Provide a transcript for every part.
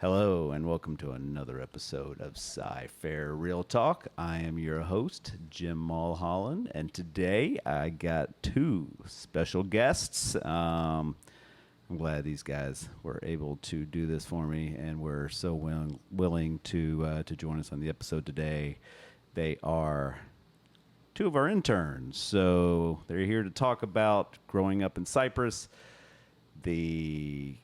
Hello and welcome to another episode of Sci-Fair Real Talk. I am your host, Jim Mulholland, and today I got two special guests. I'm glad these guys were able to do this for me and were so willing to join us on the episode today. They are two of our interns, so they're here to talk about growing up in Cypress, the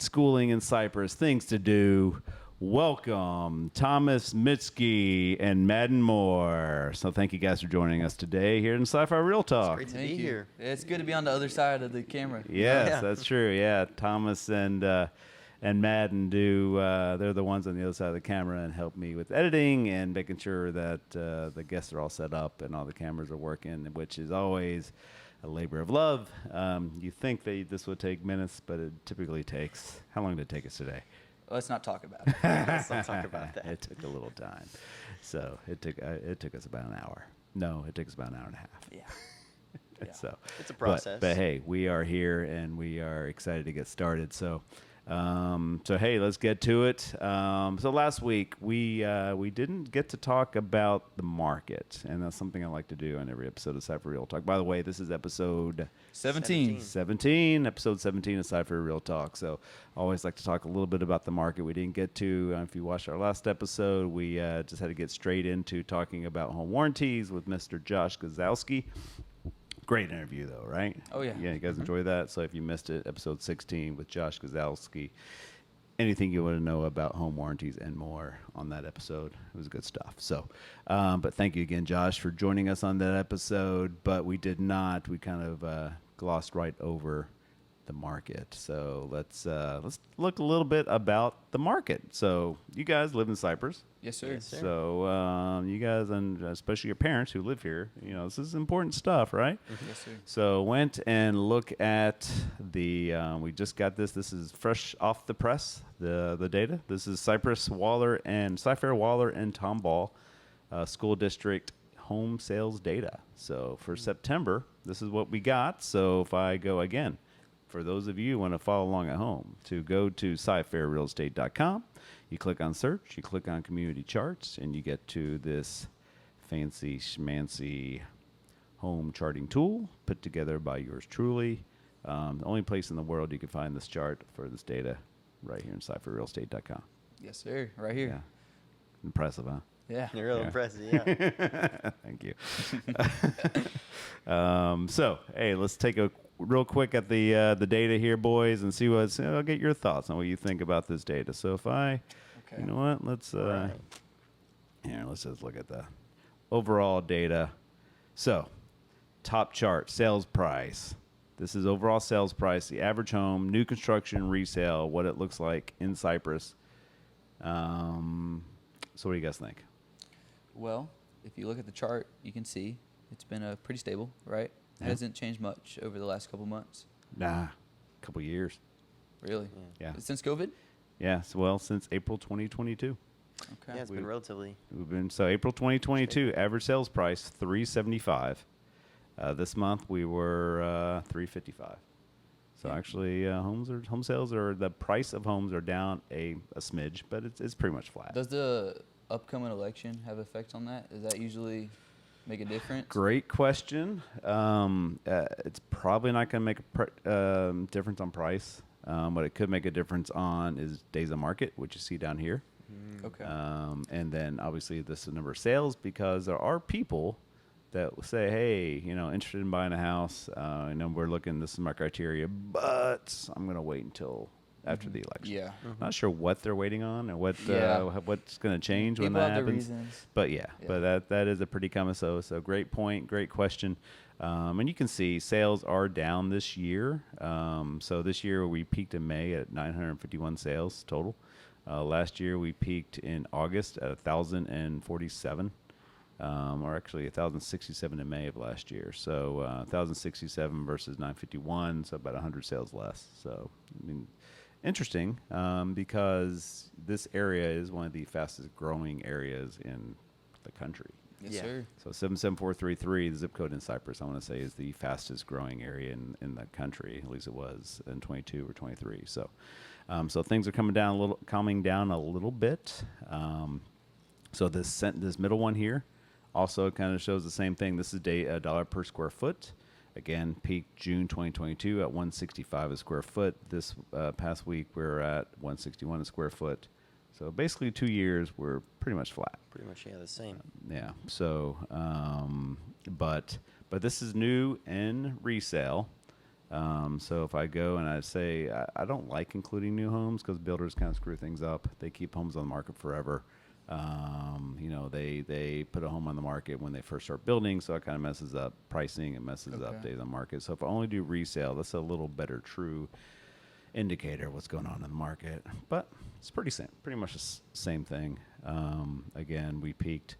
schooling in Cypress, things to do. Welcome, Thomas, Mitschke, and Madden, Moher. So thank you guys for joining us today here in Sci-Fi Real Talk. It's great to be here. It's good to be on the other side of the camera. Yes, that's true. Yeah, Thomas and Madden do. They're the ones on the other side of the camera and help me with editing and making sure that the guests are all set up and all the cameras are working, which is always a labor of love. You think that this would take minutes, but it typically takes. How long did it take us today? Let's not talk about it. Let's not talk about that. It took a little time, so it took us about an hour. No, it took us about an hour and a half. Yeah. So it's a process. But hey, we are here and we are excited to get started. So hey, let's get to it. So last week we didn't get to talk about the market, and that's something I like to do on every episode of Cypher Real Talk. By the way, this is episode 17, episode 17 of Cypher Real Talk. So I always like to talk a little bit about the market. We didn't get to, if you watched our last episode, we just had to get straight into talking about home warranties with Mr. Josh Gazowski. Great interview, though, right? Oh, yeah. Yeah, you guys enjoy that? So if you missed it, episode 16 with Josh Gazowski, anything you want to know about home warranties and more on that episode, it was good stuff. So, but thank you again, Josh, for joining us on that episode. But we did not. We kind of glossed right over the market. So let's look a little bit about the market. So you guys live in Cypress. Yes, sir. Yes, sir. So you guys, and especially your parents who live here, this is important stuff, right? Mm-hmm. Yes, sir. So went and look at the. We just got this. This is fresh off the press. The data. This is Cypress, Waller, and Cyfair, Waller, and Tomball school district home sales data. So for September, this is what we got. So if I go again, for those of you who want to follow along at home, to go to scifairrealestate.com. You click on search, you click on community charts, and you get to this fancy schmancy home charting tool put together by yours truly. The only place in the world you can find this chart for this data right here in scifairrealestate.com. Yes, sir. Right here. Yeah. Impressive, huh? Yeah. You're real impressive, yeah. Thank you. So, hey, let's take a real quick at the data here, boys, and see I'll get your thoughts on what you think about this data. So if you know what, let's let's just look at the overall data. So, top chart, sales price. This is overall sales price, the average home, new construction, resale, what it looks like in Cypress. So what do you guys think? Well, if you look at the chart, you can see it's been pretty stable, right? It hasn't changed much over the last couple months. Nah, a couple years. Really? Yeah. Since COVID? Yeah, well, since April 2022. Okay. Yeah, it's been relatively. So April 2022, average sales price $375. This month we were $355. So actually, home sales the price of homes are down a smidge, but it's pretty much flat. Does the upcoming election have effect on that? Does that usually make a difference? Great question. It's probably not going to make a difference on price. What it could make a difference on is days on market, which you see down here. Okay. And then obviously this is the number of sales, because there are people that will say, hey, interested in buying a house. We're looking, this is my criteria, but I'm going to wait until after the election. Yeah. Mm-hmm. Not sure what they're waiting on and what's going to change when People that have their happens. reasons. But but that is a pretty common. So great point, great question. And you can see sales are down this year. So this year we peaked in May at 951 sales total. Last year we peaked in August at 1,047. Or actually 1,067 in May of last year. So 1,067 versus 951, so about 100 sales less. So, interesting, because this area is one of the fastest growing areas in the country. Yes, sir. So 77433, the zip code in Cypress, I want to say, is the fastest growing area in the country. At least it was in 22 or 23. So So things are calming down a little bit. So this middle one here also kind of shows the same thing. This is dollar per square foot. Again, peaked June 2022 at 165 a square foot. This past week we're at 161 a square foot. So basically 2 years we're pretty much flat. Pretty much, yeah, the same. Yeah. So, but this is new and resale. So if I go and I say I don't like including new homes because builders kind of screw things up. They keep homes on the market forever. They put a home on the market when they first start building, so it kind of messes up pricing and messes up days on market. So if I only do resale, that's a little better true indicator of what's going on in the market. But it's pretty much the same thing. Again, we peaked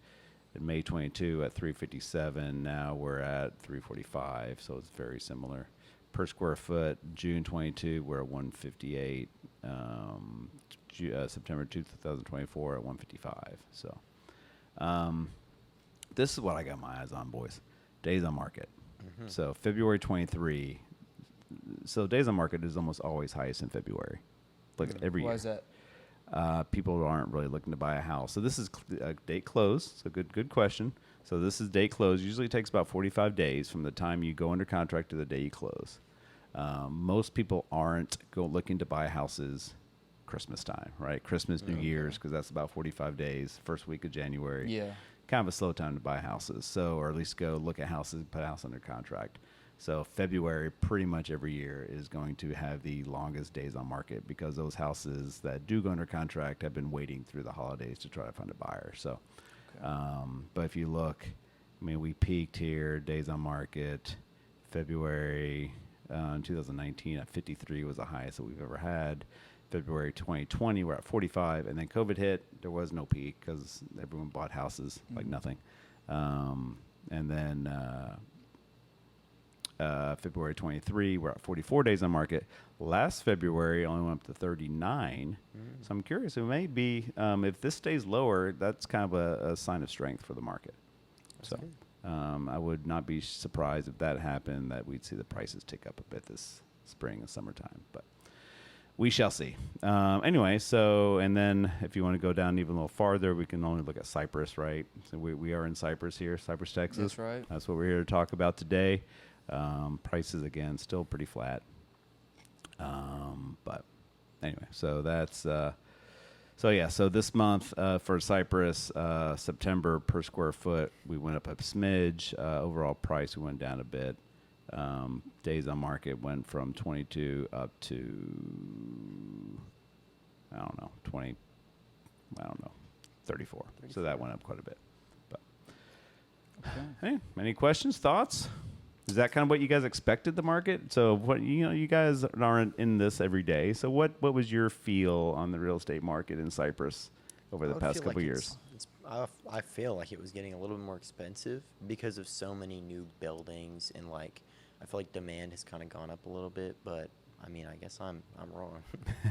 in May 22 at 357. Now we're at 345, so it's very similar. Per square foot, June 22, we're at 158. September 2024 at 155. So this is what I got my eyes on, boys. Days on market. So February 23. So days on market is almost always highest in February. Look at every year. Why is that? People aren't really looking to buy a house. So this is date close. So good question. So this is date close. Usually it takes about 45 days from the time you go under contract to the day you close. Most people aren't looking to buy houses Christmas time, right? Christmas, New Year's, because that's about 45 days, first week of January. Yeah. Kind of a slow time to buy houses. So, or at least go look at houses, put a house under contract. So February, pretty much every year, is going to have the longest days on market because those houses that do go under contract have been waiting through the holidays to try to find a buyer. So, but if you look, I mean, we peaked here, days on market, February in 2019 at 53 was the highest that we've ever had. February 2020, we're at 45, and then COVID hit. There was no peak because everyone bought houses like nothing. And then February 23, we're at 44 days on market. Last February, only went up to 39. So I'm curious, it may be, if this stays lower, that's kind of a sign of strength for the market. That's So good. I would not be surprised if that happened, that we'd see the prices tick up a bit this spring and summertime. But we shall see. Anyway, so, and then if you want to go down even a little farther, we can only look at Cypress, right? So we are in Cypress here, Cypress, Texas. That's right. That's what we're here to talk about today. Prices, again, still pretty flat. But anyway, so that's, so this month for Cypress, September per square foot, we went up a smidge. Overall price, we went down a bit. Days on market went from 22 up to, 34. So that went up quite a bit. But hey, any questions, thoughts? Is that kind of what you guys expected the market? So what, you guys aren't in this every day. So what was your feel on the real estate market in Cypress over the past couple years? I feel like it was getting a little bit more expensive because of so many new buildings, and I feel like demand has kind of gone up a little bit, but I mean, I guess I'm wrong.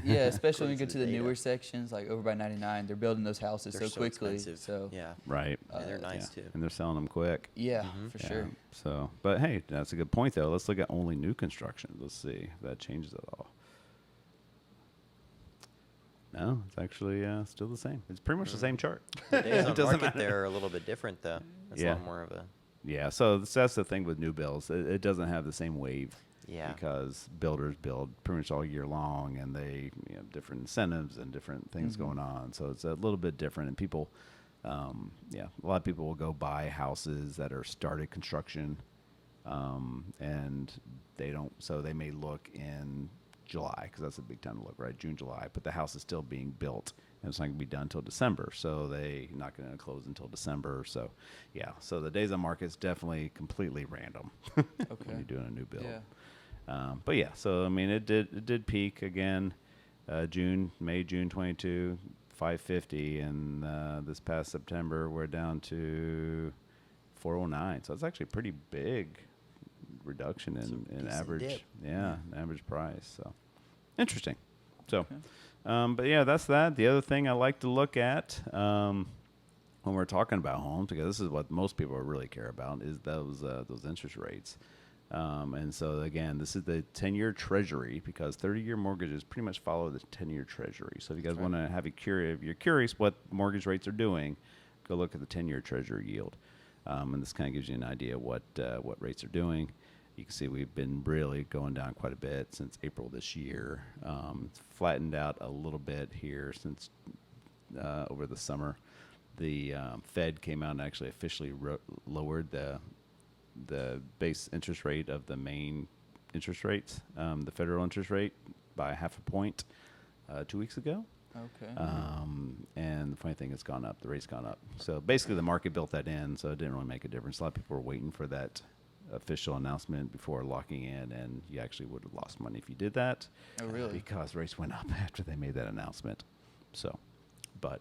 Yeah, especially when you According get to to the the data. newer sections, like over by 99, they're building those houses They're so quickly. expensive. So Yeah, Right. and they're nice Yeah. too. And they're selling them quick. yeah, Mhm. for Yeah. sure. So, but hey, that's a good point though. Let's look at only new construction. Let's see if that changes at all. No, it's actually still the same. It's pretty much the same chart. The days on It doesn't market matter. there are a little bit different though. It's Yeah. a lot more of a Yeah, so that's the thing with new builds. It doesn't have the same wave. Yeah. Because builders build pretty much all year long, and they have different incentives and different things going on. So it's a little bit different. And people, a lot of people will go buy houses that are started construction, and they don't. So they may look in July, because that's a big time to look, right? June, July. But the house is still being built, and it's not going to be done until December. So they're not going to close until December. So, yeah. So the days on market is definitely completely random when you're doing a new build. Yeah. But yeah, so I mean, it did peak again, May, June 22, 550, and this past September we're down to 409. So it's actually a pretty big reduction in decent average, dip. average price. So interesting. So, but yeah, that's that. The other thing I like to look at when we're talking about homes, because this is what most people really care about, is those interest rates. And so again, this is the 10-year treasury because 30-year mortgages pretty much follow the 10-year treasury. So if you guys want to have a if you're curious what mortgage rates are doing, go look at the 10-year treasury yield. And this kind of gives you an idea what rates are doing. You can see we've been really going down quite a bit since April this year. It's flattened out a little bit here since over the summer. The Fed came out and actually officially lowered the base interest rate of the main interest rates, the federal interest rate, by 0.5 point 2 weeks ago. Okay. And the funny thing, it's gone up. The rate's gone up. So basically, the market built that in, so it didn't really make a difference. A lot of people were waiting for that official announcement before locking in, and you actually would have lost money if you did that. Oh, really? Because rates went up after they made that announcement. So, but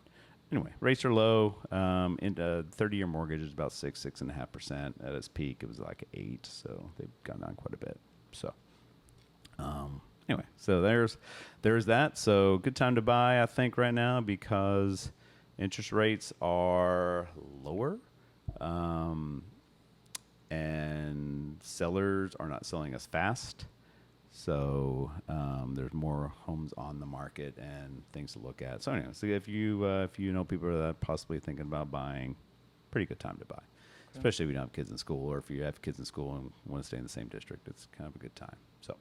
anyway, rates are low. 30-year mortgage is about 6.5%. At its peak, it was like 8, so they've gone down quite a bit. So, anyway, so there's that. So good time to buy, I think, right now because interest rates are lower, and sellers are not selling as fast. So there's more homes on the market and things to look at. So anyway, so if you know people that are possibly thinking about buying, pretty good time to buy, especially if you don't have kids in school, or if you have kids in school and want to stay in the same district. It's kind of a good time. So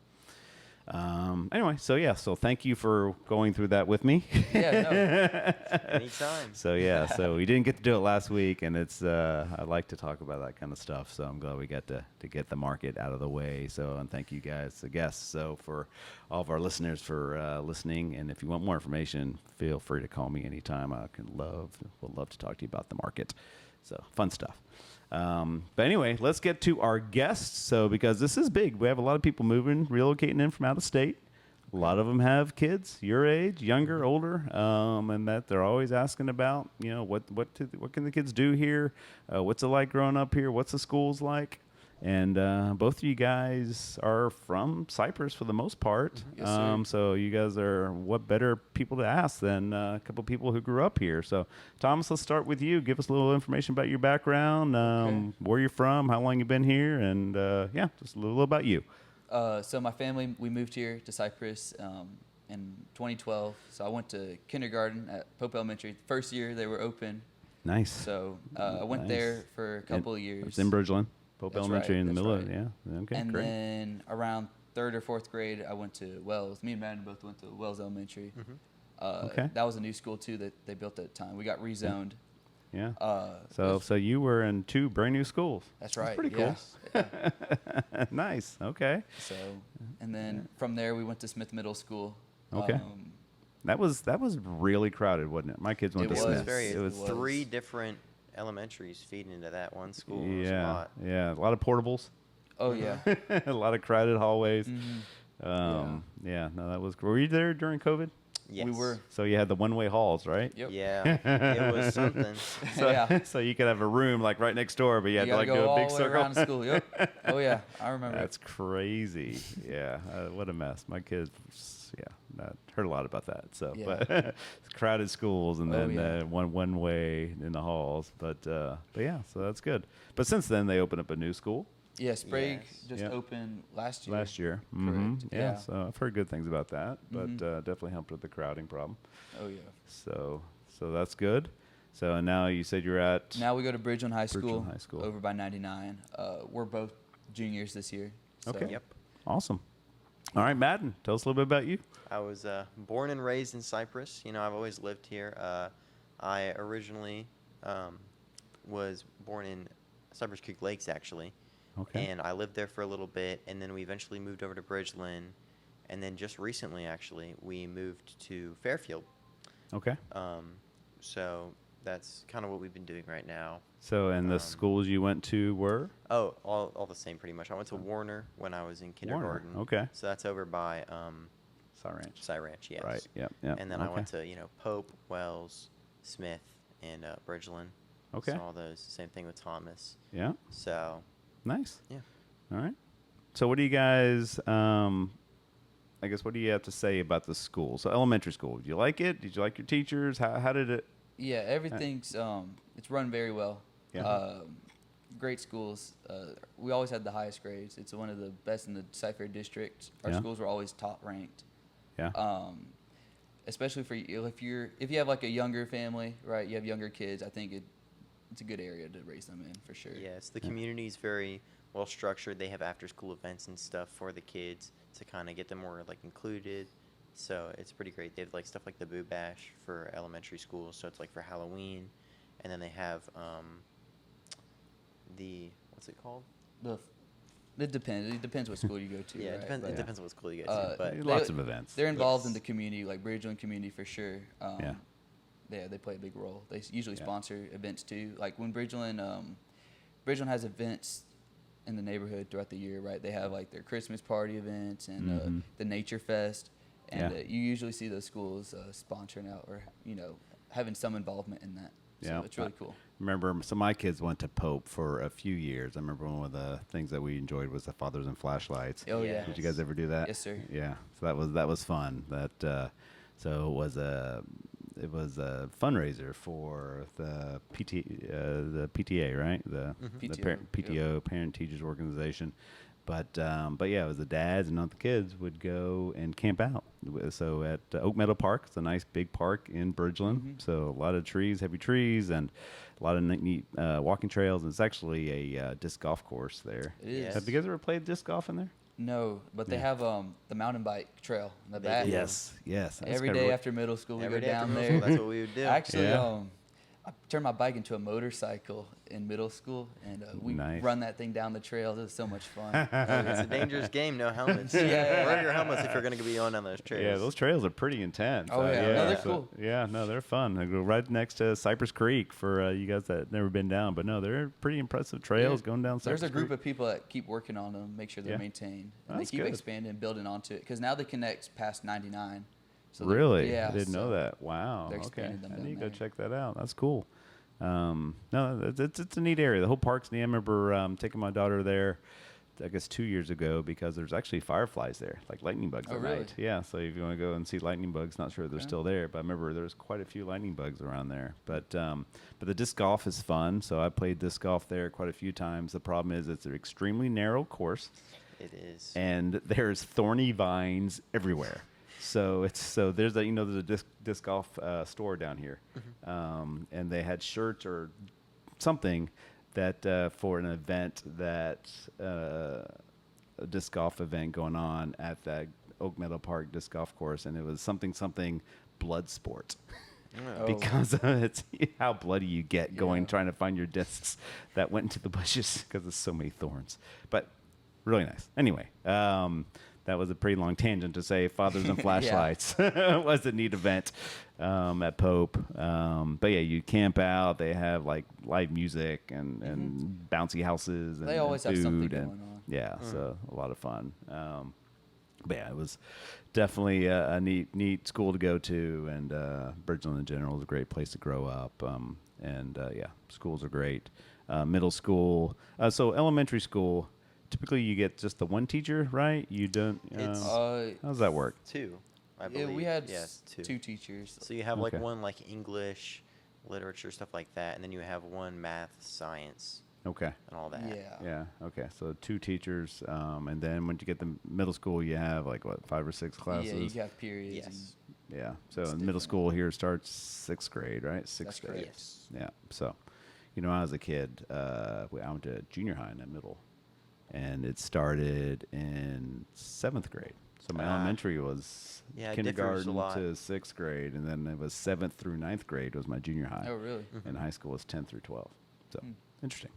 anyway, so thank you for going through that with me. Yeah, Anytime. So we didn't get to do it last week, and it's I like to talk about that kind of stuff. So I'm glad we got to get the market out of the way. So, and thank you guys, the guests. So for all of our listeners for listening, and if you want more information, feel free to call me anytime. Would love to talk to you about the market. So fun stuff. But anyway, let's get to our guests. So because this is big, we have a lot of people moving, relocating in from out of state. A lot of them have kids your age, younger, older, and that they're always asking about, what can the kids do here? What's it like growing up here? What's the schools like? And both of you guys are from Cypress for the most part. Yes, sir. So you guys are what better people to ask than a couple people who grew up here. So Thomas, let's start with you. Give us a little information about your background, where you're from, how long you've been here, and just a little about you. So my family, we moved here to Cypress in 2012. So I went to kindergarten at Pope Elementary. First year they were open. Nice. So I went Nice. there for a couple of years. It's in Bridgeland. Pope That's Elementary right, in the that's middle right. of Okay, And great. then around 3rd or 4th grade, I went to Wells. Me and Madden both went to Wells Elementary. Okay. That was a new school, too, that they built at the time. We got rezoned. Yeah. It So was- you were in 2 brand new schools. That's right. pretty yeah. cool. Nice. Okay. So, and then from there, we went to Smith Middle School. Okay. That was really crowded, wasn't it? My kids went It to It was. Smith. was very. It was. 3 different elementaries feeding into that one school. It was a Yeah. lot. Yeah. A lot of portables. Oh, yeah. A lot of crowded hallways. Mhm. Yeah. No, that was. Were you there during COVID? Yes. We were. So you had the one-way halls, right? Yep. Yeah, it was something. So, Yeah. so you could have a room like right next door, but you had You to gotta like go do a all big the way circle. around the school. Yep. Oh, yeah. I remember. That's crazy. Yeah, what a mess. My kids, heard a lot about that. So, Yeah. but crowded schools and Oh, then yeah. one way in the halls. But yeah, so that's good. But since then, they opened up a new school Yeah, Sprague Yes. just Yep. opened last year. last year. Correct. Yeah, Yeah. so I've heard good things about that, but Mhm. definitely helped with the crowding problem. Oh, yeah. So that's good. So and now you said you're at Now we go to Bridgeland High School, Bridgeland High School. over by 99. We're both juniors this year. So. Okay. Yep. Awesome. All right, Madden, tell us a little bit about you. I was born and raised in Cypress. I've always lived here. I originally was born in Cypress Creek Lakes, actually. Okay. And I lived there for a little bit, and then we eventually moved over to Bridgeland. And then just recently, actually, we moved to Fairfield. Okay. So that's kind of what we've been doing right now. So, and the Um, schools you went to were? Oh, all the same, pretty much. I went to Warner when I was in kindergarten. okay. So that's over by Cy Ranch. Cy Ranch, yes. Right. Yep. Yep. And then I okay. went to, Pope, Wells, Smith, and Bridgeland. Okay. So all those. Same thing with Thomas. Yeah. So, Nice. yeah. All right. So, what do you guys? I guess what do you have to say about the school? So, elementary school. Did you like it? Did you like your teachers? How did it? Yeah, everything's it's run very well. Yeah. great schools. We always had the highest grades. It's one of the best in the Cypher district. Our Yeah. schools were always top ranked. Yeah. Especially for you, if you have like a younger family, right? You have younger kids. I think it's a good area to raise them in for sure. Yes, the community is very well structured. They have after school events and stuff for the kids to kind of get them more like included. So it's pretty great. They have like stuff like the Boo Bash for elementary school. So it's like for Halloween, and then they have the what's it called? It depends. It depends what school you go to. Yeah, right? it depends. But, It depends on what school you go to. But Lots of events. They're involved Yes. in the community, like Bridgeland community for sure. Yeah. Yeah, they play a big role. They usually Yeah. sponsor events too. Like when Bridgeland has events in the neighborhood throughout the year, right? They have like their Christmas party events and Mhm. the Nature Fest, and Yeah. you usually see those schools sponsoring out or having some involvement in that. So Yeah. it's really cool. Remember, so my kids went to Pope for a few years. I remember one of the things that we enjoyed was the Fathers and Flashlights. Oh yeah. Did you guys ever do that? Yes, sir. Yeah, so that was fun. So it was a fundraiser for the PTA, right? The PTO, PTO, Parent Teachers Organization. But yeah, it was the dads and not the kids would go and camp out. So at Oak Meadow Park, it's a nice big park in Bridgeland. Mhm. So a lot of trees, heavy trees, and a lot of neat walking trails. And it's actually a disc golf course there. It is. Yes. Have you guys ever played disc golf in there? No, but they Yeah. have the mountain bike trail in the They back. do. Yes. That's Every kinda day what- after middle school, we every go day after down middle there. school, that's what we would do. Actually, Yeah. I turned my bike into a motorcycle in middle school, and we Nice. run that thing down the trails. It was so much fun. It's a dangerous game. No helmets. Yeah. Wear your helmets if you're going to be on those trails. Yeah, those trails are pretty intense. Oh, yeah. No, they're so- cool. Yeah, no, they're fun. They go right next to Cypress Creek for you guys that never been down. But no, they're pretty impressive trails Yeah. going down Cypress There's a group Creek. of people that keep working on them, make sure they're Yeah. maintained, Oh, and they that's keep good. expanding and building onto it. Because now they connect past 99. So they're- Really? Yeah. I didn't know so that. Wow. they're Okay. expanding them I down need to go there. check that out. That's cool. No, it's a neat area. The whole park's neat. I remember taking my daughter there, I guess 2 years ago, because there's actually fireflies there, like lightning bugs Oh, at really? night. Yeah, so if you want to go and see lightning bugs, not sure they're Okay. still there, but I remember there's quite a few lightning bugs around there. But the disc golf is fun, so I played disc golf there quite a few times. The problem is it's an extremely narrow course, It is. and there's thorny vines everywhere. So there's a disc golf store down here, and they had shirts or something that for an event that a disc golf event going on at that Oak Meadow Park disc golf course, and it was something blood sport. Oh. Because it's how bloody you get going Yeah. trying to find your discs that went into the bushes because there's so many thorns. But really nice. Anyway, that was a pretty long tangent to say Fathers and Flashlights was a neat event at Pope. But yeah, you camp out. They have like live music and bouncy houses. And, They always and have something food going and, on. Yeah, so a lot of fun. But yeah, it was definitely a neat school to go to, and Bridgeland in general is a great place to grow up. Yeah, schools are great. Middle school, so elementary school, typically you get just the one teacher, right? You don't. It's- How does that work? Two, I Yeah, believe. we had yes, two teachers. So you have Okay. like one like English, literature, stuff like that, and then you have one math, science, Okay. and all that. Yeah. Yeah. Okay. So two teachers, and then when you get the middle school, you have like what 5 or 6 classes. Yeah, you have periods. Yes. Yeah. So It's in middle different. school here starts 6th grade, right? Sixth That's grade. correct. Yes. Yeah. So, when I was a kid, I went to junior high and then middle, and it started in 7th grade. So my Ah. elementary was Yeah, it differs a kindergarten lot. to 6th grade, and then it was 7th through 9th grade was my junior high, Oh, really? and high school was 10th through 12. So Hmm. interesting.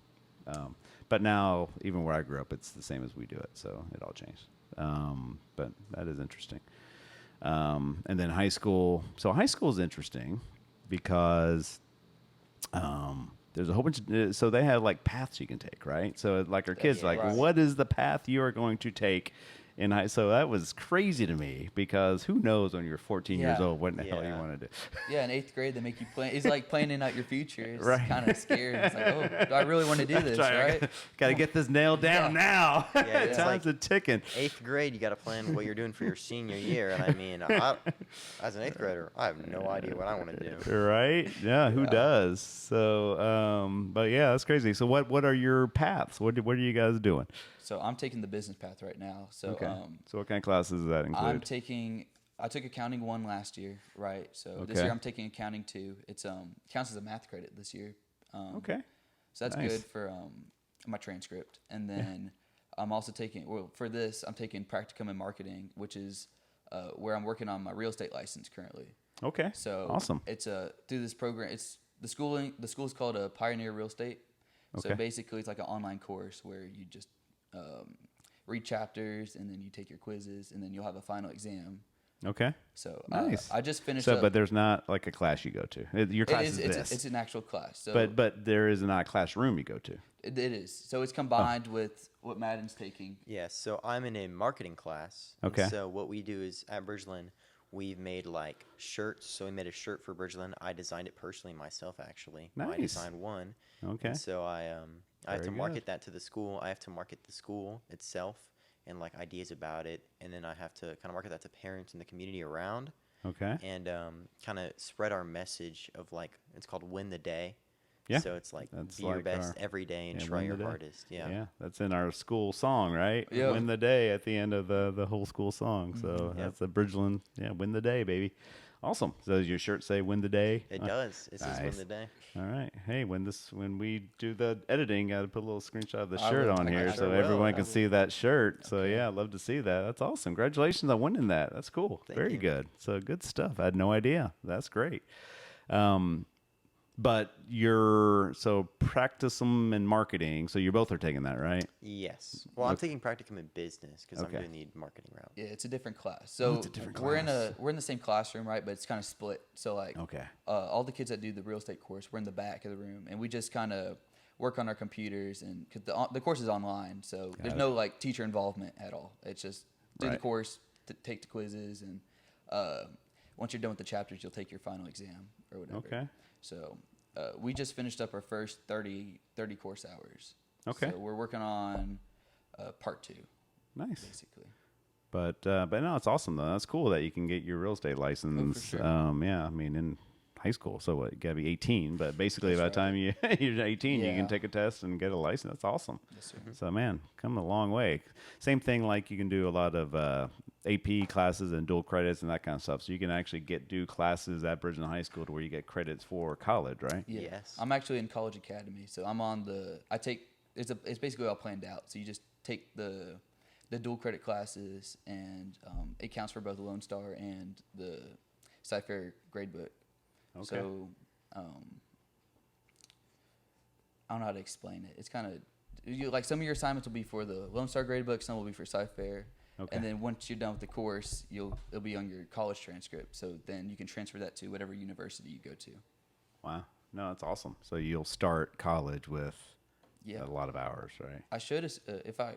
But now, even where I grew up, it's the same as we do it, so it all changed. But that is interesting. And then high school. So high school is interesting because there's a whole bunch of, so they have like paths you can take, right? So like our kids, Yeah, like, right. what is the path you are going to take in high. So that was crazy to me because who knows when you're 14 years Yeah. old what the hell you Yeah. want to do. Yeah, in 8th grade, they make you plan. It's like planning out your future. It's Right. kind of scary. It's like, oh, do I really want to do this, right? Got to get this nailed down Yeah. now. Yeah, it's Time's like- a ticking. 8th grade, you got to plan what you're doing for your senior year. And I mean, as an 8th grader, I have no idea what I want to do. Right? Yeah, who Yeah. does? So, but yeah, that's crazy. So what are your paths? What are you guys doing? So I'm taking the business path right now. So Okay. So what kind of classes does that include? I took accounting 1 last year, right? So this Okay. year I'm taking accounting 2. It's counts as a math credit this year. Okay. So that's Nice. good for my transcript. And then I'm also taking, well, for this, I'm taking practicum in marketing, which is where I'm working on my real estate license currently. Okay. So awesome. It's through this program. It's the school is called a Pioneer Real Estate. Okay. So basically, it's like an online course where you just read chapters and then you take your quizzes and then you'll have a final exam. Okay. So Nice. I just finished. So, but there's not like a class you go to. Your class is it's this. it's an actual class. So But there is not a classroom you go to. it is. So it's combined with what Madden's taking. Yeah, so I'm in a marketing class. and Okay. So what we do is at Bridgeland, we've made like shirts. So we made a shirt for Bridgeland. I designed it personally myself, actually. I Nice. designed one. Okay. And so I have Very to market good. that to the school. I have to market the school itself and like ideas about it, and then I have to kind of market that to parents and the community around, Okay. and kind of spread our message of like it's called Win the Day. Yeah. So it's like That's be your like best our- every day and yeah, try win your the day. hardest. Yeah. Yeah, that's in our school song, right? Yeah. Win the day at the end of the whole school song. So Yep. that's the Bridgeland. Yeah, win the day, baby. Awesome. So does your shirt say "Win the Day"? It does. It says Win Nice. the Day. All right. Hey, when we do the editing, got to put a little screenshot of the I shirt will. on I here sure so will. everyone I can will. see that shirt. So Okay. yeah, I'd love to see that. That's awesome. Congratulations on winning that. That's cool. Thank Very you. good. So good stuff. I had no idea. That's great. But you're practicum and marketing. So you both are taking that, right? Yes. Well, I'm Okay. taking practicum in business because Okay. I'm doing the marketing route. Yeah, it's a different class. So it's a different we're in class. we're in the same classroom, right? But it's kind of split. So like Okay. all the kids that do the real estate course, we're in the back of the room, and we just kind of work on our computers, and cause the course is online, so there's it. no like teacher involvement at all. It's just do the Right. course, take the quizzes, and once you're done with the chapters, you'll take your final exam or whatever. Okay. So we just finished up our first 30 course hours. Okay. So we're working on part 2, Nice. basically. But no, it's awesome though. That's cool that you can get your real estate license. sure. Yeah, I mean in high school, so what, you gotta be 18. But basically, by That's the time you're 18, you Yeah. can take a test and get a license. That's awesome. Yes, sir. So man, come a long way. Same thing, like you can do a lot of AP classes and dual credits and that kind of stuff. So you can actually do classes at Bridgeland High School to where you get credits for college, right? Yeah. Yes. I'm actually in College Academy, so I'm on it's basically all planned out. So you just take the dual credit classes, and it counts for both the Lone Star and the Cypher gradebook. Okay. So I don't know how to explain it. It's kind of like some of your assignments will be for the Lone Star gradebook, some will be for Cypher. Okay. And then once you're done with the course, it'll be on your college transcript. So then you can transfer that to whatever university you go to. Wow. No, that's awesome. So you'll start college with Yeah. a lot of hours, right? I should, if I,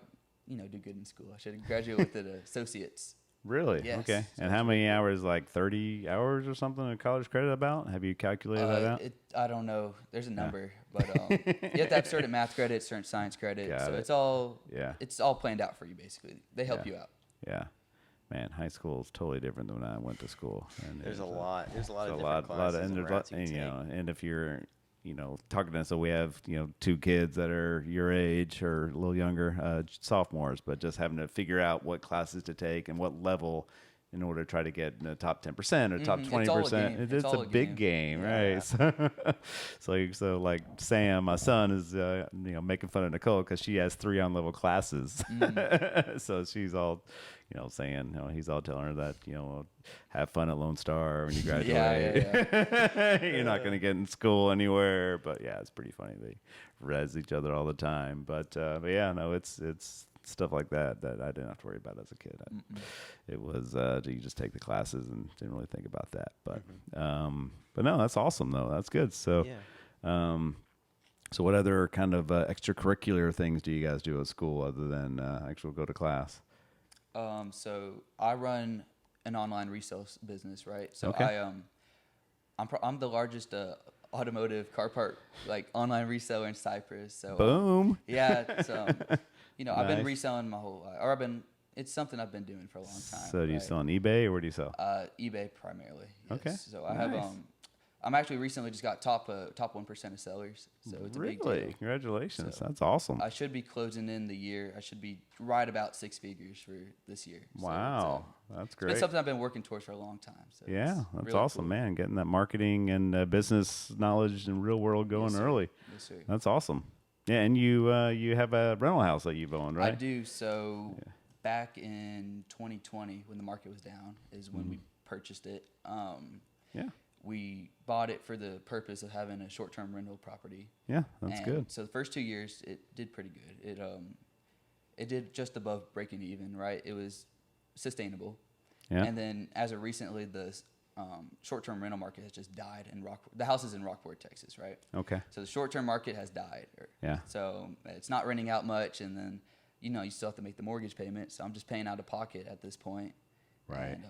do good in school, I should graduate with an associate's. Really? Yes. Okay. So And how many hours? Like 30 hours or something in college credit about? Have you calculated that out? I don't know. There's a number, but you have to have certain math credits, certain science credits. Got So it. it's Yeah. all planned out for you basically. They help Yeah. you out. Yeah. Man, high school is totally different than when I went to school. And There's a it's, lot. There's a lot it's of a different classes and and there's routes you and, can you take. know, and if you're, talking to us, so we have, 2 kids that are your age or a little younger, sophomores, but just having to figure out what classes to take and what level in order to try to get in the top 10% or top Mhm. It's 20%. all a game. It's It's a all a big game. game, Yeah. right? So like Sam, my son, is making fun of Nicole because she has 3 on-level classes. So she's all, saying, he's all telling her that, have fun at Lone Star when you graduate. Yeah. You're not going to get in school anywhere. But yeah, it's pretty funny. They res each other all the time. But yeah, no, it's stuff like that I didn't have to worry about as a kid. It was you just take the classes and didn't really think about that. But no, that's awesome though. That's good. So Yeah. so what other kind of extracurricular things do you guys do at school other than actually go to class? So I run an online resale business, right? So Okay. I'm the largest automotive car part like online reseller in Cypress. So Boom. yeah, it's I've been Nice. reselling my whole life, or it's something I've been doing for a long time. So do you right? sell on eBay or where do you sell? eBay primarily. Yes. Okay, So I have nice. I'm actually recently just got top 1% of sellers. So it's a big Really? deal. Congratulations. So That's awesome. I should be closing in the year. I should be right about 6 figures for this year. So Wow. That's it's been great. something I've been working towards for a long time. So Yeah, it's that's really awesome, cool. man. Getting that marketing and business knowledge and real world going Yes, sir. early. Yes, sir. That's awesome. Yeah, and you have a rental house that you've owned, right? I do. So back in 2020, when the market was down, is when we purchased it. Yeah. We bought it for the purpose of having a short-term rental property. Yeah, that's And good. So the first 2 years, it did pretty good. It did just above breaking even, right? It was sustainable. Yeah. And then as of recently, the short-term rental market has just died in the house is in Rockport, Texas, right? Okay. So the short-term market has died. Yeah. So it's not renting out much, and then you still have to make the mortgage payment. So I'm just paying out of pocket at this point. Right. And,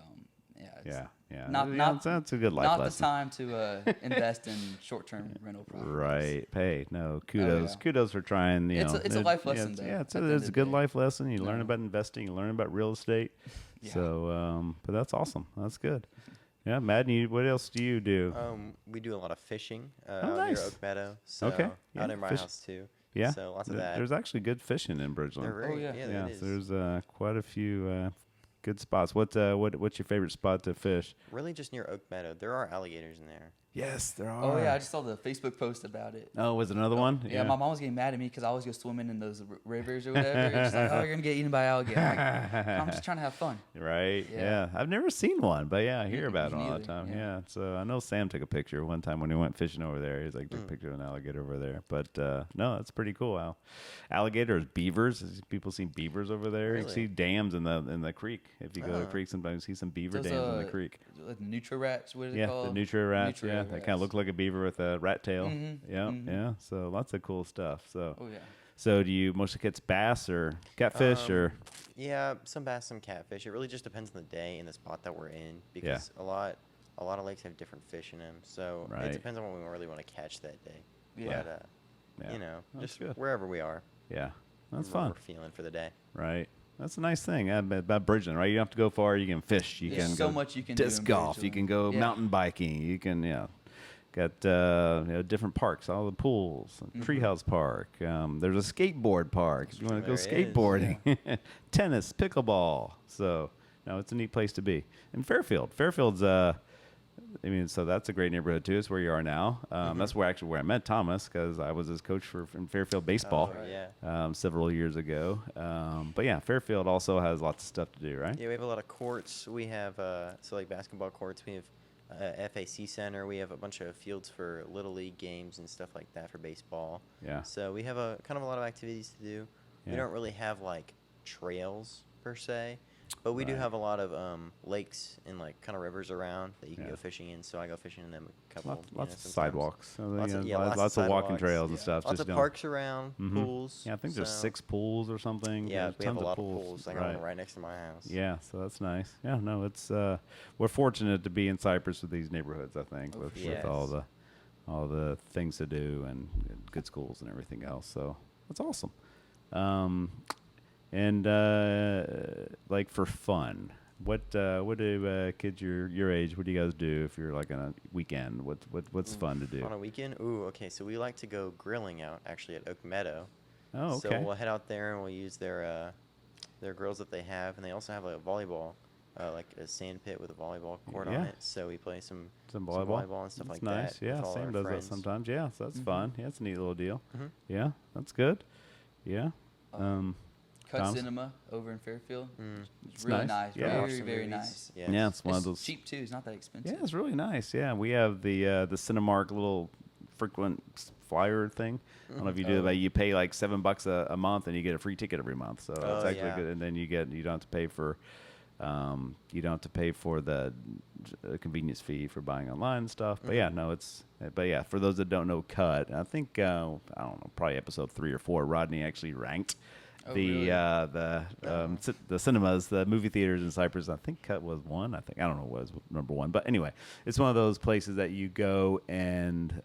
it's Yeah. Not that's a good life not lesson. the time to invest in short-term rental properties. Right. Hey, no, kudos. yeah. Kudos for trying, It's a life lesson, It's, though, yeah, at the end it's of a the good day. life lesson. You learn No. about investing, you learn about real estate. Yeah. So, but that's awesome. That's good. Yeah, Madden, what else do you do? We do a lot of fishing Oh, out nice. near Oak Meadow. So Okay. out Yeah, near my fish- house too. Yeah. So lots of that. There's actually good fishing in Bridgeland. They're very, yeah. yeah, Yeah, it is. so there's quite a few good spots. What's your favorite spot to fish? Really just near Oak Meadow. There are alligators in there. Yes, there are. Oh yeah, I just saw the Facebook post about it. Oh, was it another one? Yeah, my mom was getting mad at me because I always go swimming in those rivers or whatever. And she's like, "Oh, you're gonna get eaten by alligator." I'm, like, I'm just trying to have fun. Right. Yeah. Yeah. I've never seen one, but yeah, I hear about it me all the neither, time. yeah. Yeah. So I know Sam took a picture one time when he went fishing over there. He's like, took a picture of an alligator over there. But no, that's pretty cool. Alligators, beavers. People see beavers over there. You Really? see dams in the creek. If you go to the creek, sometimes you see some beaver Those, dams in the creek. Like Nutria rats, what are they Yeah, called? the nutria rats. Nutria Yeah, they kind of rats. look like a beaver with a rat tail. Yeah, mhm. yeah. So lots of cool stuff. So, Oh yeah. so do you mostly catch bass or catfish or? Yeah, some bass, some catfish. It really just depends on the day and the spot that we're in because a lot of lakes have different fish in them. So Right. it depends on what we really want to catch that day. Yeah. But Yeah. That's just good. wherever we are. Yeah, that's what fun. We're feeling for the day. Right. That's a nice thing about Bridgeland, right? You don't have to go far. You can fish. You There's can so go much you can do disc in golf. You Bridgeland. can go Yeah. mountain biking. You can, got different parks, all the pools, Treehouse Park. There's a skateboard park if you want to go There is, skateboarding, tennis, pickleball. So no, it's a neat place to be. And Fairfield's so that's a great neighborhood too. It's where you are now. That's where I met Thomas because I was his coach in Fairfield baseball Oh, yeah. several years ago. But yeah, Fairfield also has lots of stuff to do, right? Yeah, we have a lot of courts. We have like basketball courts. We have FAC Center. We have a bunch of fields for little league games and stuff like that for baseball. Yeah. So we have a lot of activities to do. Yeah. We don't really have like trails per se, but we do Right. have a lot of lakes and like kind of rivers around that you can Yeah. go fishing in. So I go fishing in them a couple. Lots of sometimes. sidewalks. So, Lots of- lots of walking sidewalks. trails and stuff. Lots just of don't- parks around, Mhm. pools. Yeah, I think there's so- 6 pools or something. Yeah, There's we have a tons lot of pools. I got right. one right next to my house. Yeah, so that's nice. Yeah, no, it's we're fortunate to be in Cypress with these neighborhoods. I think Oh, with, for with all the things to do and good schools and everything else. So that's awesome. And like for fun, what do kids your age? What do you guys do if you're like on a weekend? What's fun to do? On a weekend? Ooh, okay. So we like to go grilling out actually at Oak Meadow. Oh, okay. So we'll head out there and we'll use their grills that they have, and they also have like a volleyball, like a sand pit with a volleyball court on Yeah. it. So we play some volleyball and stuff That's like nice. that. Yeah, with all Sam our does friends. that sometimes. Yeah, so that's fun. Yeah, it's a neat little deal. Mhm. Yeah, that's good. Yeah. Cut Tom's? Cinema over in Fairfield. Mm. It's really nice. nice. Yeah. Watch Very, some very movies. nice. Yes. Yeah, it's one of It's those. cheap too. It's not that expensive. Yeah, it's really nice. Yeah, we have the Cinemark little frequent flyer thing. I don't know if you do it, but you pay like $7 a month and you get a free ticket every month. So it's Oh, actually yeah. good. And then you don't have to pay for the convenience fee for buying online and stuff. But yeah, no, for those that don't know, Cut. I think I don't know, probably episode 3 or 4. Rodney actually ranked Oh, the really? the cinemas, the movie theaters in Cypress. I think Cut was one. I don't know what was number one, but anyway, it's one of those places that you go and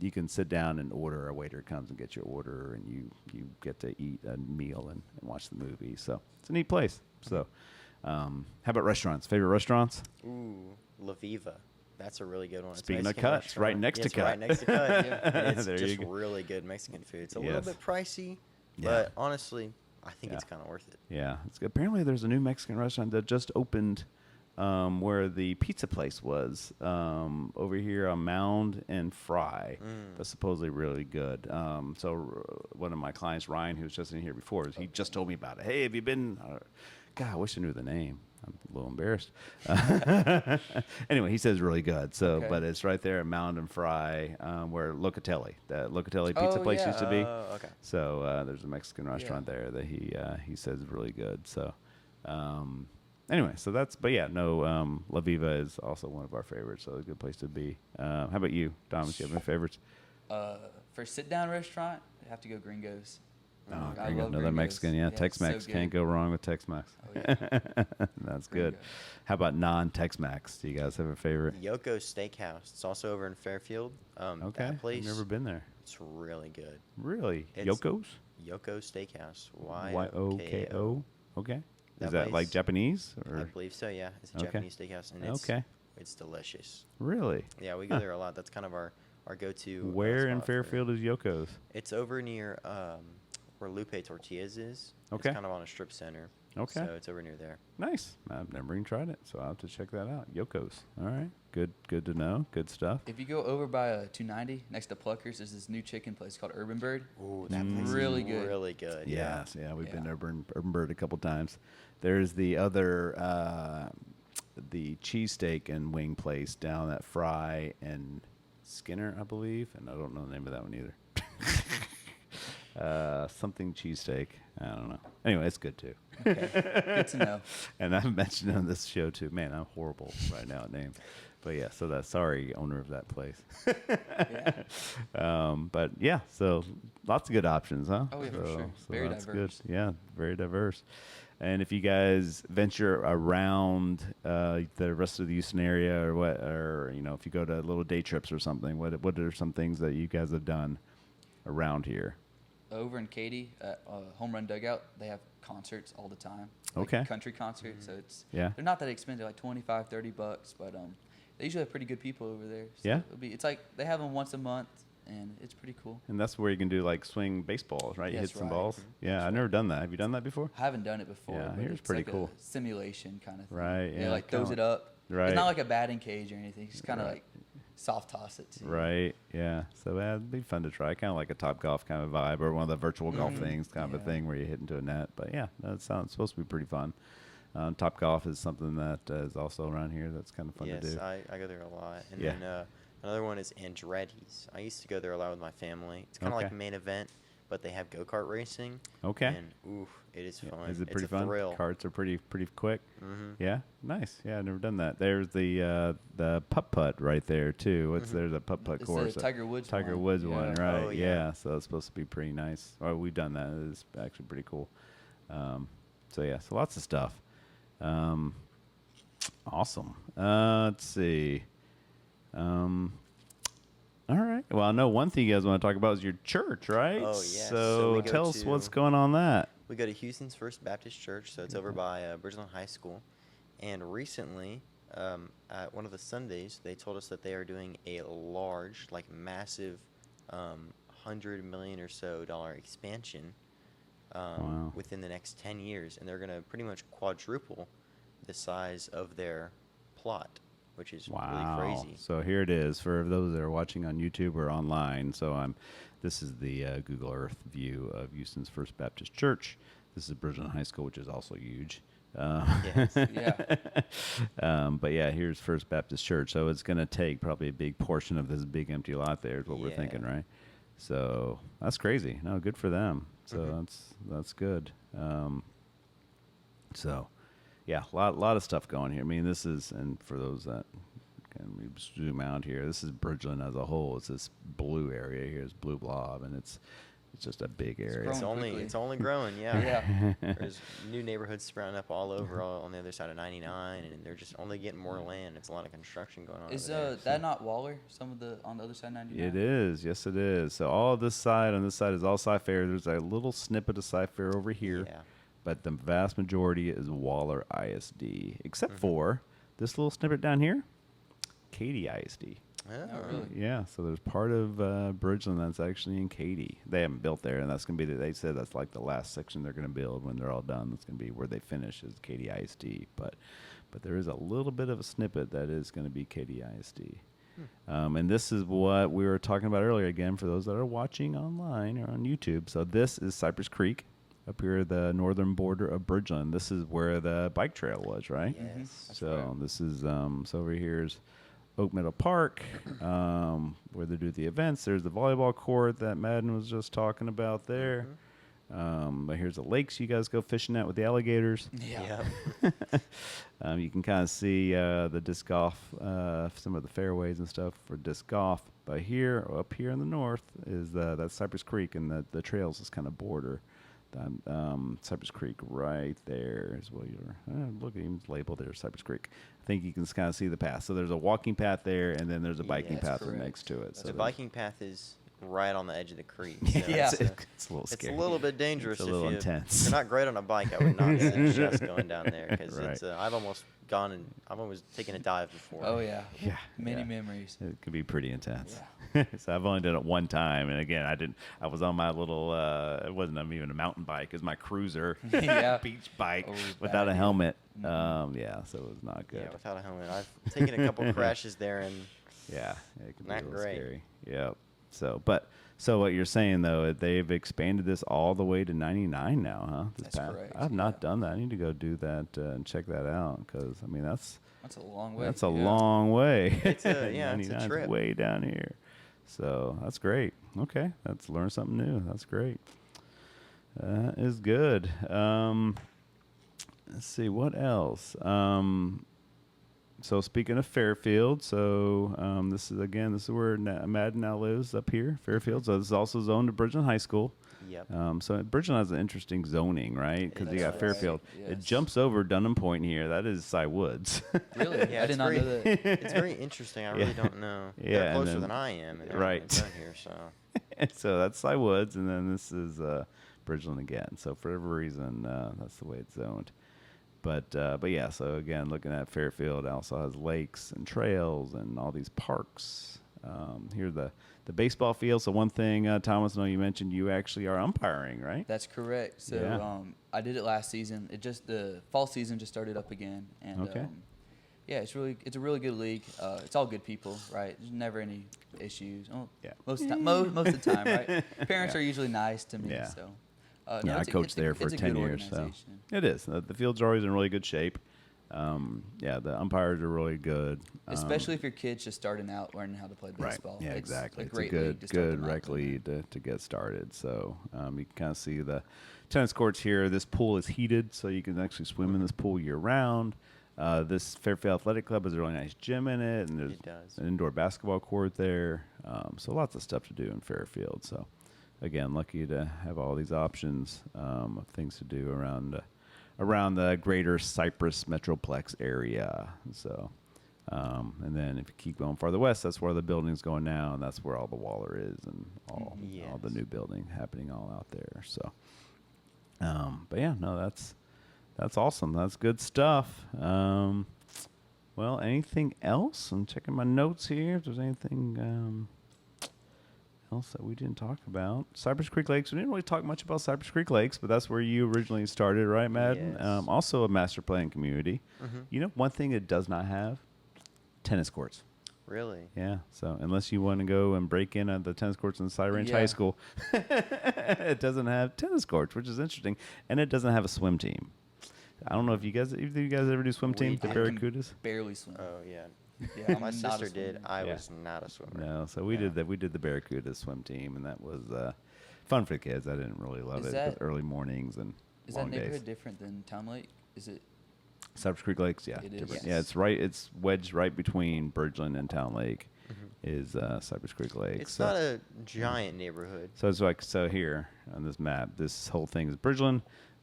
you can sit down and order. A waiter comes and gets your order, and you get to eat a meal and watch the movie. So it's a neat place. So, how about restaurants? Favorite restaurants? Ooh, La Viva. That's a really good one. It's a Speaking of Mexican Cut, it's restaurant. right next Yeah, to it's Cut. right next to Cut. And it's There you just go. really good Mexican food. It's a Yes. little bit pricey, Yeah. but honestly, I think Yeah. it's kind of worth it. Yeah, it's good. Apparently there's a new Mexican restaurant that just opened where the pizza place was over here on Mound and Fry. That's supposedly really good. One of my clients, Ryan, who was just in here before, he just told me about it. Hey, have you been? God, I wish I knew the name. I'm a little embarrassed. Anyway, he says really good. So, Okay. but it's right there at Mound and Fry where Locatelli, that Locatelli pizza Oh, place yeah. used to be. Oh, okay. So there's a Mexican restaurant there that he says is really good. So anyway, so but yeah, no, La Viva is also one of our favorites. So a good place to be. How about you, Thomas? Do you have any favorites? For sit down restaurant, I have to go Gringos. Oh, I Gringo, love another Gringos. Mexican. Yeah, it's Tex-Mex. so Can't good. go wrong with Tex-Mex. Oh, yeah. That's good. Gringo. How about non-Tex-Mex? Do you guys have a favorite? Yoko's Steakhouse. It's also over in Fairfield. Okay, That place, I've never been there. it's really good. Really? It's- Yoko's? Yoko's Steakhouse. Y-O-K-O. Okay. That Is that like place- Japanese? I Or believe so, yeah. It's a Okay. Japanese steakhouse, and it's delicious. Really? Yeah, we go Huh. there a lot. That's kind of our go-to. Where in spot for- Fairfield is Yoko's? It's over near where Lupe Tortillas is. Okay. It's kind of on a strip center. Okay. So it's over near there. Nice. I've never even tried it, so I'll have to check that out. Yoko's. All right. Good to know. Good stuff. If you go over by 290 next to Pluckers, there's this new chicken place called Urban Bird. Ooh, that place Really is good. really good. Yes, yeah, we've been to Yeah. Urban Bird a couple times. There's the other, the cheesesteak and wing place down at Fry and Skinner, I believe, and I don't know the name of that one either. Something cheesesteak. I don't know. Anyway, it's good too. Okay. Good to know. And I've mentioned on this show too. Man, I'm horrible right now at names. But yeah, so that's sorry, owner of that place. Yeah. But yeah, so lots of good options, huh? Oh, yeah, for So- sure. so Very that's diverse. Good. Yeah, very diverse. And if you guys venture around the rest of the Houston area, or if you go to little day trips or something, what are some things that you guys have done around here? Over in Katy at Home Run Dugout, they have concerts all the time. Okay. Country concerts, so Yeah. they're not that expensive, like $25, $30, but they usually have pretty good people over there. So Yeah? it's like they have them once a month, and it's pretty cool. And that's where you can do like swing baseballs, right? You That's hit some right. balls. Mhm. Yeah, That's I've never done that. Have you done that before? I haven't done it before. Yeah, but here's it's pretty like cool. A simulation kind of thing. Right, yeah, Like kinda throws it like- up. Right. It's not like a batting cage or anything. It's kind of Right. like soft toss it. To you. Right. Yeah. So it'd be fun to try. Kind of like a Top Golf kind of vibe, or one of the virtual golf things, kind of a Yeah. thing where you hit into a net. But yeah, that sounds supposed to be pretty fun. Top Golf is something that is also around here. That's kind of fun Yes, to do. I go there a lot. And Yeah. then another one is Andretti's. I used to go there a lot with my family. It's kind of Okay. like Main Event, but they have go-kart racing. Okay. And ooh, it is Yeah, fun. is it It's pretty a fun? thrill. Carts are pretty quick. Mm-hmm. Yeah, nice. Yeah, I've never done that. There's the putt putt right there too. There's a putt putt It's course. the Tiger Woods Tiger one. Woods Yeah. one, right? Oh, yeah. yeah. So it's supposed to be pretty nice. Or we've done that. It's actually pretty cool. So yeah, so lots of stuff. Awesome. Let's see. All right. Well, I know one thing you guys want to talk about is your church, right? Oh, yes. So, So we go tell us to- what's going on that. We go to Houston's First Baptist Church, so it's over by Bridgeland High School. And recently, at one of the Sundays, they told us that they are doing a large, like massive, $100 million or so expansion Wow. within the next 10 years, and they're going to pretty much quadruple the size of their plot, which is Wow. really crazy. So here it is for those that are watching on YouTube or online. So this is the Google Earth view of Houston's First Baptist Church. This is Bridgeland High School, which is also huge. Yes. Yeah. But yeah, here's First Baptist Church. So it's going to take probably a big portion of this big empty lot there is what we're Yeah. thinking, right? So that's crazy. No, good for them. So Mhm. that's good. So yeah, a lot of stuff going here. I mean, this is, and for those that can we zoom out here, this is Bridgeland as a whole. It's this blue area here, this blue blob, and it's It's just a big area. growing It's quickly. only growing. Yeah. Yeah. There's new neighborhoods sprouting up all over, all on the other side of 99, and they're just only getting more land. It's a lot of construction going on. Is over there. that not Waller? Some of the on the other side, 99. It is, yes, it is. So all this side on this side is all Cy-Fair. There's a little snippet of Cy-Fair over here, Yeah. but the vast majority is Waller ISD, except for this little snippet down here, Katy ISD. Oh, really? Yeah, so there's part of Bridgeland that's actually in Katy. They haven't built there, and that's going to be, they said that's like the last section they're going to build when they're all done. That's going to be where they finish is Katy ISD. But there is a little bit of a snippet that is going to be Katy ISD. And this is what we were talking about earlier, again, for those that are watching online or on YouTube. So this is Cypress Creek up here at the northern border of Bridgeland. This is where the bike trail was, right? Yes. So this is, so over here's Oak Meadow Park, where they do the events. There's the volleyball court that Madden was just talking about there. But here's the lakes you guys go fishing at with the alligators. Yeah. Yep. You can kind of see the disc golf, some of the fairways and stuff for disc golf. But here, up here in the north, is that's Cypress Creek, and the trails is kind of border. Cypress Creek right there is what you're look at him labeled there, Cypress Creek. I think you can kind of see the path. So there's a walking path there, and then there's a biking Yes, path correct. next to it. So The there's- biking path is right on the edge of the creek. Yeah. So it's a little it's scary. a little bit dangerous. It's a little if intense. you're not great on a bike, I would not suggest going down there because Right. it's. I've almost gone and I've almost taken a dive before. Oh yeah. Yeah, Many yeah. memories. It could be pretty intense. So I've only done it one time, and again, I was on my little. It wasn't even a mountain bike. It was my cruiser, Yeah. beach bike Oh, it was without a bad. helmet. Yeah, so it was not good. Yeah, without a helmet. I've taken a couple crashes there, and Yeah, it could be Not a little great. scary. Yep. So what you're saying though, they've expanded this all the way to 99 now, huh? That's correct, I've not yeah. done that. I need to go do that and check that out because I mean that's That's a long way. a Yeah. long way. It's a- yeah, it's a 99 's trip. way down here. So that's great. Okay, that's learn something new. That's great. That is good. Let's see what else. So speaking of Fairfield, so this is where Madden now lives up here, Fairfield. So this is also zoned to Bridgeland High School. yep. So Bridgeland has an interesting zoning, right? Because It you got does. Fairfield. It Yes. jumps over Dunham Point here. That is Cy Woods. Really? Yeah, I it's did not very, know that. it's very interesting. I really Yeah. don't know. Yeah, They're and closer then- than I am. And they're right. down here, so So that's Cy Woods, and then this is Bridgeland again. So for whatever reason, that's the way it's zoned. But yeah, so again, looking at Fairfield, it also has lakes and trails and all these parks. Here the baseball field. So one thing, Thomas, I know you mentioned you actually are umpiring, right? That's correct. So Yeah. I did it last season. The fall season just started up again, and Okay. yeah, it's a really good league. It's all good people, right? There's never any issues. Oh, Yeah. most of the time, right? Parents are usually nice to me, Yeah. so. Yeah, I coached there for 10 years. So it is. The fields are always in really good shape. Yeah, the umpires are really good. Especially if your kid's just starting out learning how to play Right. baseball. Yeah, It's exactly. A It's a great good, league to start good them out rec playing. league to get started. So you can kind of see the tennis courts here. This pool is heated, so you can actually swim in this pool year round. This Fairfield Athletic Club has a really nice gym in it, and there's It does. an indoor basketball court there. So lots of stuff to do in Fairfield. So again, lucky to have all these options of things to do around the greater Cypress Metroplex area. So, and then if you keep going farther west, that's where the building's going now, and that's where all the Waller is and all the Yes. new building happening all out there. So, but yeah, no, that's awesome. That's good stuff. Well, anything else? I'm checking my notes here. If there's anything else that we didn't talk about. Cypress Creek Lakes. We didn't really talk much about Cypress Creek Lakes, but that's where you originally started, right, Madden? Yes. Also a master plan community. Mhm. You know, one thing it does not have? Tennis courts. Really. Yeah, so unless you want to go and break in at the tennis courts in Cy Ranch High Yeah. School, it doesn't have tennis courts, which is interesting, and it doesn't have a swim team. I don't know if either of you guys ever do swim team, We the did. Barracudas? Barely swim. Oh yeah. Yeah, I'm My not a sister did. swimmer. I Yeah. was not a swimmer. No, so we Yeah. did that. We did the Barracuda swim team, and that was fun for the kids. I didn't really love Is it. that- With early mornings and Is that long neighborhood days. different than Town Lake? Is it? Cypress Creek Lakes, yeah, It is. different. Yes. Yeah, it's right. It's wedged right between Bridgeland and Town Lake. is Cypress Creek Lake. It's So- not a giant neighborhood. So it's like, so here on this map, this whole thing is Bridgeland,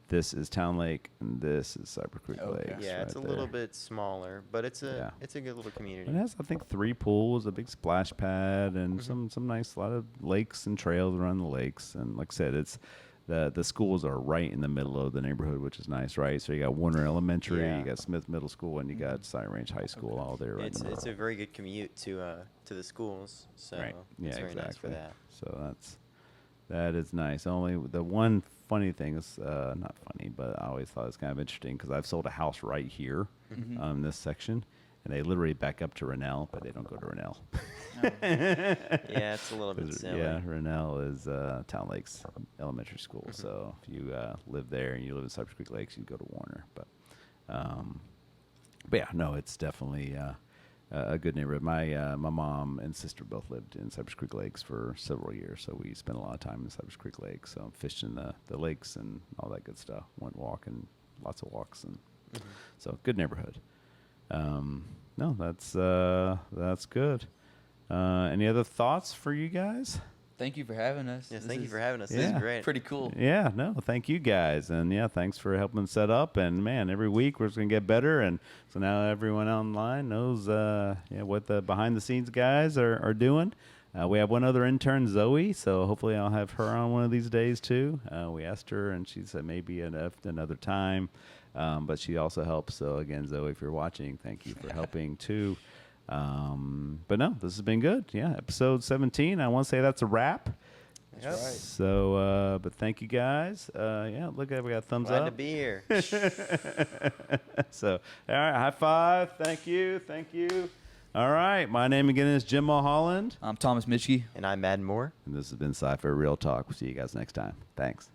this is Town Lake, and this is Cypress Creek Okay. Lakes. Yeah, it's a right little there. bit smaller, but it's a good little community. It has, I think, 3 pools, a big splash pad, and Mm-hmm. some nice, lot of lakes and trails around the lakes. And like I said, it's the schools are right in the middle of the neighborhood, which is nice, right? So you got Warner Elementary, Yeah. you got Smith Middle School, and you got Silent Range High School, all there right in the It's middle. a very good commute to the schools, so Right. Yeah, it's very exactly. nice for that. So that is nice. Only the one funny thing is not funny, but I always thought it was kind of interesting because I've sold a house right here in this section, and they literally back up to Rennell, but they don't go to Rennell. Yeah, it's a little bit 'Cause, silly. yeah, Rennell is Town Lakes Elementary School. So if you live there and you live in Cypress Creek Lakes, you go to Warner. But yeah, no, it's definitely a good neighborhood. My mom and sister both lived in Cypress Creek Lakes for several years, so we spent a lot of time in Cypress Creek Lakes, so fishing the lakes and all that good stuff. Went walking, lots of walks, and so good neighborhood. No, that's good. Any other thoughts for you guys? Thank you for having us. Yes, This thank you is for having us. This Yeah. is great. Pretty cool. Yeah, no, thank you guys, and yeah, thanks for helping set up. And man, every week we're just gonna get better, and so now everyone online knows what the behind the scenes guys are doing. We have one other intern, Zoe, so hopefully I'll have her on one of these days too. We asked her, and she said maybe another time, but she also helps. So again, Zoe, if you're watching, thank you for helping too. But no, this has been good. Yeah, episode 17. I want to say that's a wrap. Yep. Right. So, but thank you guys. Yeah, look at we got thumbs Glad up. to be here. So, all right, high five. Thank you. All right, my name again is Jim Mulholland, I'm Thomas Mitschke. And I'm Madden Moore. and this has been Sci-Fi Real Talk. We'll see you guys next time. Thanks.